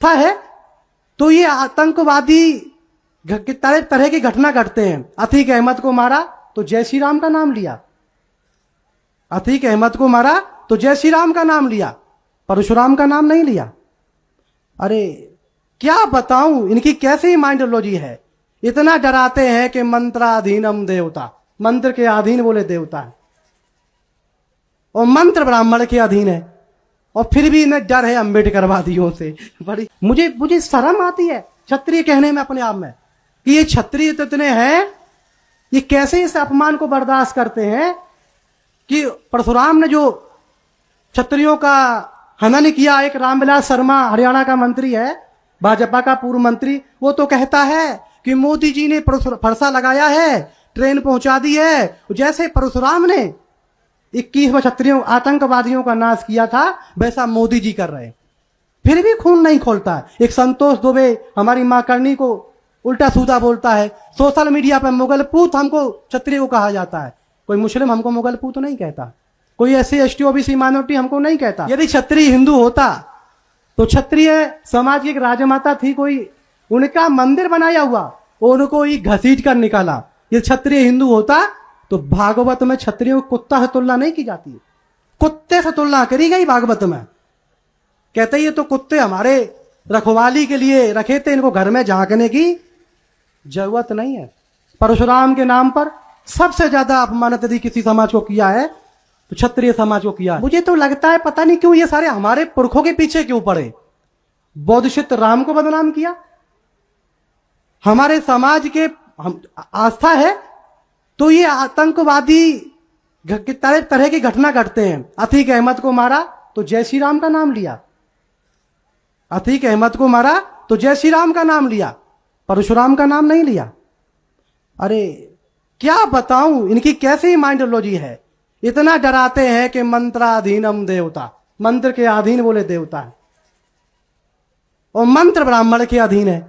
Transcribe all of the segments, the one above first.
था है तो ये आतंकवादी तरह तरह की घटना घटते हैं। अतीक अहमद को मारा तो जय श्री राम का नाम लिया, अतीक अहमद को मारा तो जय श्री राम का नाम लिया, परशुराम का नाम नहीं लिया। अरे क्या बताऊं इनकी कैसी माइंडोलॉजी है। इतना डराते हैं कि मंत्राधीनम देवता, मंत्र के अधीन बोले देवता है, और मंत्र ब्राह्मण के अधीन है, और फिर भी इन्हें डर है अम्बेडकरवादियों से। बड़ी मुझे शर्म आती है क्षत्रिय कहने में अपने आप में कि ये क्षत्रिय तो इतने हैं, ये कैसे इस अपमान को बर्दाश्त करते हैं कि परशुराम ने जो क्षत्रियों का हनन किया। एक रामविलास शर्मा हरियाणा का मंत्री है, भाजपा का पूर्व मंत्री, वो तो कहता है कि मोदी जी ने फरसा लगाया है, ट्रेन पहुंचा दी है। जैसे परशुराम ने 21 क्षत्रियों आतंकवादियों का नाश किया था वैसा मोदी जी कर रहे हैं, फिर भी खून नहीं खोलता। एक संतोष दुबे हमारी मां करनी को उल्टा सूदा बोलता है सोशल मीडिया पर, मुगल पूत हमको क्षत्रिय को कहा जाता है। कोई मुस्लिम हमको मुगल पूत नहीं कहता, कोई ऐसी एसटी ओबीसी माइनॉरिटी हमको नहीं कहता। यदि क्षत्रिय हिंदू होता तो क्षत्रिय समाज की एक राजमाता थी कोई, उनका मंदिर बनाया हुआ, उनको ही घसीट कर निकाला। ये क्षत्रिय हिंदू होता तो भागवत में क्षत्रियों को कुत्ता से तुलना नहीं की जाती, कुत्ते से तुलना करी गई भागवत में। कहते ये तो कुत्ते हमारे रखवाली के लिए रखे थे, इनको घर में झांकने की जरूरत नहीं है। परशुराम के नाम पर सबसे ज्यादा अपमानित यदि किसी समाज को किया है तो क्षत्रिय समाज को किया है। मुझे तो लगता है पता नहीं क्यों ये सारे हमारे पुरखों के पीछे क्यों पड़े। बोधिसत्व राम को बदनाम किया, हमारे समाज के आस्था है तो ये आतंकवादी तरह तरह की घटना घटते हैं। अतीक अहमद को मारा तो जय श्री राम का नाम लिया, अतीक अहमद को मारा तो जय श्री राम का नाम लिया, परशुराम का नाम नहीं लिया। अरे क्या बताऊं इनकी कैसी माइंडोलॉजी है। इतना डराते हैं कि मंत्राधीनम देवता, मंत्र के अधीन बोले देवता है, और मंत्र ब्राह्मण के अधीन है,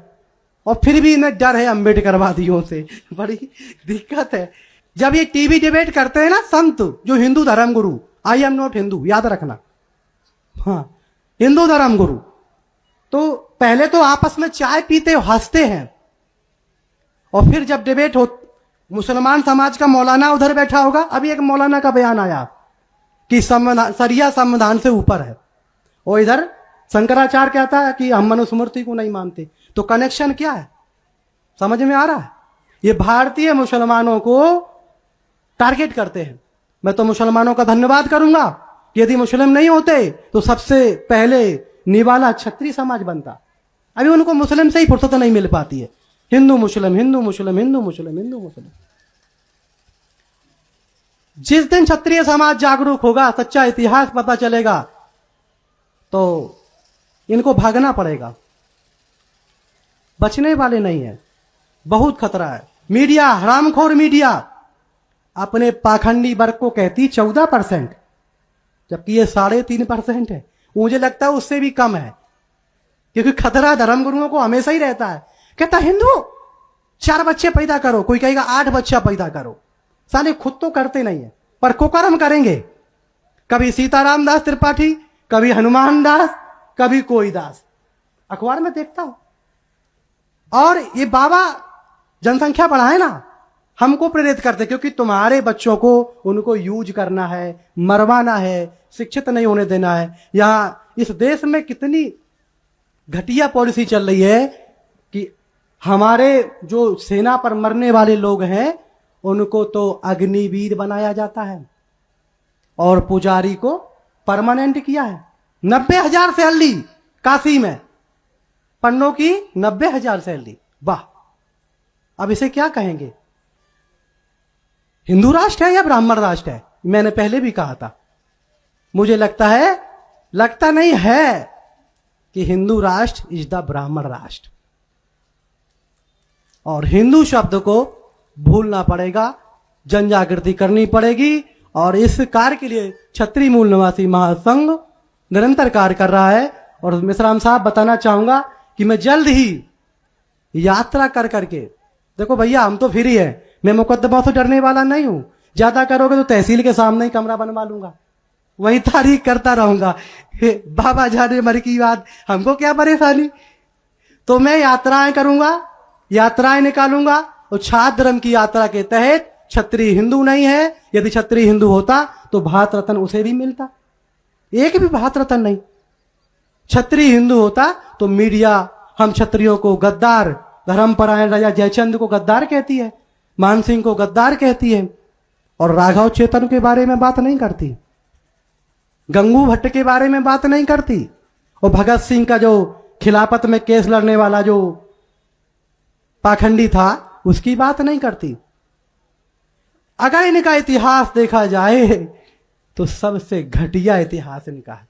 और फिर भी इन्हें डर है अम्बेडकरवादियों से। बड़ी दिक्कत है। जब ये टीवी डिबेट करते हैं ना संत जो हिंदू धर्म गुरु, आई एम नॉट हिंदू, याद रखना, हाँ हिंदू धर्म गुरु, तो पहले तो आपस में चाय पीते हंसते हैं, और फिर जब डिबेट हो, मुसलमान समाज का मौलाना उधर बैठा होगा। अभी एक मौलाना का बयान आया कि सरिया संविधान से ऊपर है, और इधर शंकराचार्य कहता है कि हम मनुस्मृति को नहीं मानते। तो कनेक्शन क्या है समझ में आ रहा है। ये भारतीय मुसलमानों को टारगेट करते हैं। मैं तो मुसलमानों का धन्यवाद करूंगा कि यदि मुस्लिम नहीं होते तो सबसे पहले निवाला क्षत्रिय समाज बनता। अभी उनको मुस्लिम से ही फुर्सत नहीं मिल पाती है, हिंदू मुस्लिम हिंदू मुस्लिम हिंदू मुस्लिम हिंदू मुस्लिम। जिस दिन क्षत्रिय समाज जागरूक होगा, सच्चा इतिहास पता चलेगा, तो इनको भागना पड़ेगा, बचने वाले नहीं है, बहुत खतरा है। मीडिया, हरामखोर मीडिया अपने पाखंडी वर्ग को कहती 14%, जबकि ये 3.5% है। मुझे लगता है उससे भी कम है, क्योंकि खतरा धर्मगुरुओं को हमेशा ही रहता है। कहता हिंदू 4 बच्चे पैदा करो, कोई कहेगा 8 बच्चा पैदा करो। साले खुद तो करते नहीं है पर कुकर्म करेंगे, कभी सीताराम दास त्रिपाठी, कभी हनुमान दास, कभी कोई दास, अखबार में देखता हूं। और ये बाबा जनसंख्या बढ़ाए ना, हमको प्रेरित करते, क्योंकि तुम्हारे बच्चों को उनको यूज करना है, मरवाना है, शिक्षित नहीं होने देना है। यहां इस देश में कितनी घटिया पॉलिसी चल रही है कि हमारे जो सेना पर मरने वाले लोग हैं उनको तो अग्निवीर बनाया जाता है, और पुजारी को परमानेंट किया है। 90,000 सैलरी काशी में, पन्नों की 90,000 सैलरी, वाह। अब इसे क्या कहेंगे, हिंदू राष्ट्र है या ब्राह्मण राष्ट्र है? मैंने पहले भी कहा था, मुझे लगता नहीं है कि हिंदू राष्ट्र इज द ब्राह्मण राष्ट्र, और हिंदू शब्द को भूलना पड़ेगा, जन जागृति करनी पड़ेगी। और इस कार्य के लिए क्षत्रिय मूल निवासी महासंघ निरंतर कार्य कर रहा है। और मिश्राम साहब बताना चाहूंगा कि मैं जल्द ही यात्रा कर करके, देखो भैया हम तो फ्री है, मैं मुकदमा से डरने वाला नहीं हूं। ज्यादा करोगे तो तहसील के सामने ही कमरा बनवा लूंगा, वही तारीख करता रहूंगा। बाबा जाने मर की बात, हमको क्या परेशानी। तो मैं यात्राएं करूंगा, यात्राएं निकालूंगा, और छात्र धर्म की यात्रा के तहत क्षत्रिय हिंदू नहीं है। यदि क्षत्रिय हिंदू होता तो भारत रत्न उसे भी मिलता, एक भी भारत रत्न नहीं। क्षत्रिय हिंदू होता तो मीडिया हम क्षत्रियों को गद्दार, धर्मपरायण राजा जयचंद को गद्दार कहती है, मान सिंह को गद्दार कहती है, और राघव चेतन के बारे में बात नहीं करती, गंगू भट्ट के बारे में बात नहीं करती, और भगत सिंह का जो खिलाफत में केस लड़ने वाला जो पाखंडी था उसकी बात नहीं करती। अगर इनका इतिहास देखा जाए तो सबसे घटिया इतिहास इनका है।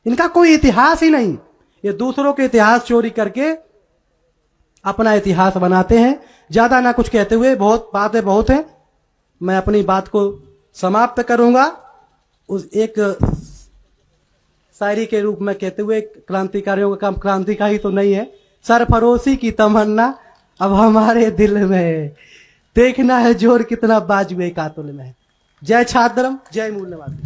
इनका कोई इतिहास ही नहीं। ये दूसरों के इतिहास चोरी करके अपना इतिहास बनाते हैं। ज्यादा ना कुछ कहते हुए, बहुत बातें बहुत हैं, मैं अपनी बात को समाप्त करूंगा उस एक शायरी के रूप में कहते हुए। क्रांतिकारियों का काम क्रांतिकारी तो नहीं है, सरफरोशी की तमन्ना अब हमारे दिल में है, देखना है जोर कितना बाजुए कातुल में है। जय छात्र धर्म, जय मूल्यवाद।